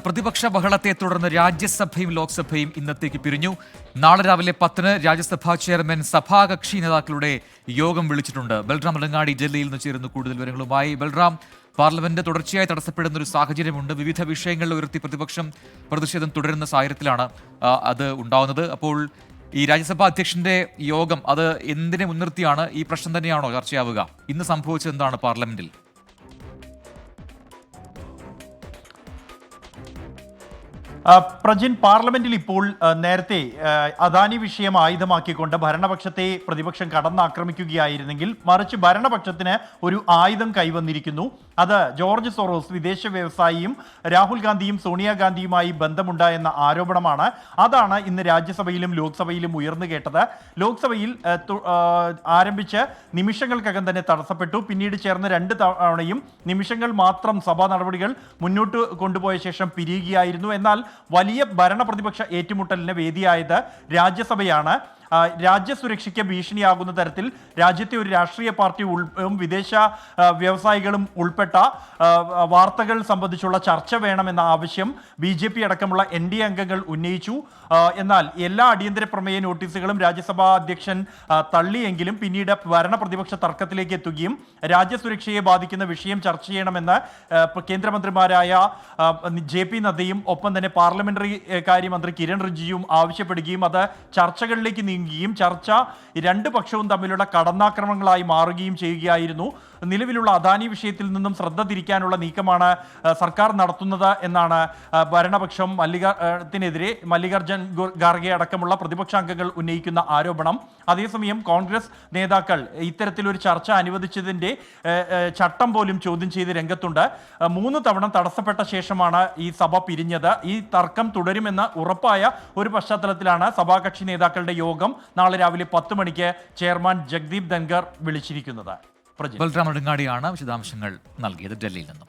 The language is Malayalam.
പ്രതിപക്ഷ ബഹളത്തെ തുടർന്ന് രാജ്യസഭയും ലോക്സഭയും ഇന്നത്തേക്ക് പിരിഞ്ഞു. നാളെ രാവിലെ 10-ന് രാജ്യസഭാ ചെയർമാൻ സഭാകക്ഷി നേതാക്കളുടെ യോഗം വിളിച്ചിട്ടുണ്ട്. ബൽറാം മലങ്ങാടി ഡൽഹിയിൽ നിന്ന് ചേരുന്നു കൂടുതൽ വിവരങ്ങളുമായി. ബൽറാം, പാർലമെന്റ് തുടർച്ചയായി തടസ്സപ്പെടുന്ന ഒരു സാഹചര്യമുണ്ട്. വിവിധ വിഷയങ്ങൾ ഉയർത്തി പ്രതിപക്ഷം പ്രതിഷേധം തുടരുന്ന സാഹചര്യത്തിലാണ് അത് ഉണ്ടാവുന്നത്. അപ്പോൾ ഈ രാജ്യസഭാ അധ്യക്ഷന്റെ യോഗം അത് എന്തിനെ മുൻനിർത്തിയാണ്? ഈ പ്രശ്നം തന്നെയാണോ ചർച്ചയാവുക? ഇന്ന് സംഭവിച്ചത് എന്താണ് പാർലമെന്റിൽ? പ്രജിൻ, പാർലമെന്റിൽ ഇപ്പോൾ നേരത്തെ അദാനി വിഷയം ആയുധമാക്കിക്കൊണ്ട് ഭരണപക്ഷത്തെ പ്രതിപക്ഷം കടന്നാക്രമിക്കുകയായിരുന്നെങ്കിൽ മറിച്ച് ഭരണപക്ഷത്തിന് ഒരു ആയുധം കൈവന്നിരിക്കുന്നു. അത് ജോർജ് സോറോസ്, വിദേശ വ്യവസായിയും രാഹുൽ ഗാന്ധിയും സോണിയാഗാന്ധിയുമായി ബന്ധമുണ്ട് എന്ന ആരോപണമാണ്. അതാണ് ഇന്ന് രാജ്യസഭയിലും ലോക്സഭയിലും ഉയർന്നു കേട്ടത്. ലോക്സഭയിൽ ആരംഭിച്ച് നിമിഷങ്ങൾക്കകം തന്നെ തടസ്സപ്പെട്ടു. പിന്നീട് ചേർന്ന് 2 തവണയും നിമിഷങ്ങൾ മാത്രം സഭാ നടപടികൾ മുന്നോട്ട് കൊണ്ടുപോയ ശേഷം പിരിയുകയായിരുന്നു. എന്നാൽ വലിയ ഭരണപ്രതിപക്ഷ ഏറ്റുമുട്ടലിന് വേദിയായത് രാജ്യസഭയാണ്. രാജ്യസുരക്ഷയ്ക്ക് ഭീഷണിയാകുന്ന തരത്തിൽ രാജ്യത്തെ ഒരു രാഷ്ട്രീയ പാർട്ടി വിദേശ വ്യവസായികളും ഉൾപ്പെട്ട വാർത്തകൾ സംബന്ധിച്ചുള്ള ചർച്ച വേണമെന്ന ആവശ്യം BJP അടക്കമുള്ള NDA അംഗങ്ങൾ ഉന്നയിച്ചു. എന്നാൽ എല്ലാ അടിയന്തര പ്രമേയ നോട്ടീസുകളും രാജ്യസഭാ അധ്യക്ഷൻ തള്ളിയെങ്കിലും പിന്നീട് ഭരണപ്രതിപക്ഷ തർക്കത്തിലേക്ക് എത്തുകയും രാജ്യസുരക്ഷയെ ബാധിക്കുന്ന വിഷയം ചർച്ച ചെയ്യണമെന്ന് കേന്ദ്രമന്ത്രിമാരായ JP നദ്ദയും ഒപ്പം തന്നെ പാർലമെന്ററി കാര്യമന്ത്രി കിരൺ റിജിജുവും ആവശ്യപ്പെടുകയും അത് ചർച്ചകളിലേക്ക് നീങ്ങുകയും ചർച്ച 2 പക്ഷവും തമ്മിലുള്ള കടന്നാക്രമണങ്ങളായി മാറുകയും ചെയ്യുകയായിരുന്നു. നിലവിലുള്ള അദാനി വിഷയത്തിൽ നിന്നും ശ്രദ്ധ തിരിക്കാനുള്ള നീക്കമാണ് സർക്കാർ നടത്തുന്നത് എന്നാണ് ഭരണപക്ഷം മല്ലികാർജുൻ ഖാർഗെ അടക്കമുള്ള പ്രതിപക്ഷാംഗങ്ങൾ ഉന്നയിക്കുന്ന ആരോപണം. അതേസമയം കോൺഗ്രസ് നേതാക്കൾ ഇത്തരത്തിലൊരു ചർച്ച അനുവദിച്ചതിൻ്റെ ചട്ടം പോലും ചോദ്യം ചെയ്ത് രംഗത്തുണ്ട്. 3 തവണ തടസ്സപ്പെട്ട ശേഷമാണ് ഈ സഭ പിരിഞ്ഞത്. ഈ തർക്കം തുടരുമെന്ന് ഉറപ്പായ ഒരു പശ്ചാത്തലത്തിലാണ് സഭാകക്ഷി നേതാക്കളുടെ യോഗം നാളെ രാവിലെ 10 മണിക്ക് ചെയർമാൻ ജഗ്ദീപ് ധൻഖർ വിളിച്ചിരിക്കുന്നത്. ബൽറാം മലങ്ങാടിയാണ് വിശദാംശങ്ങൾ നൽകിയത് ഡൽഹിയിൽ നിന്നും.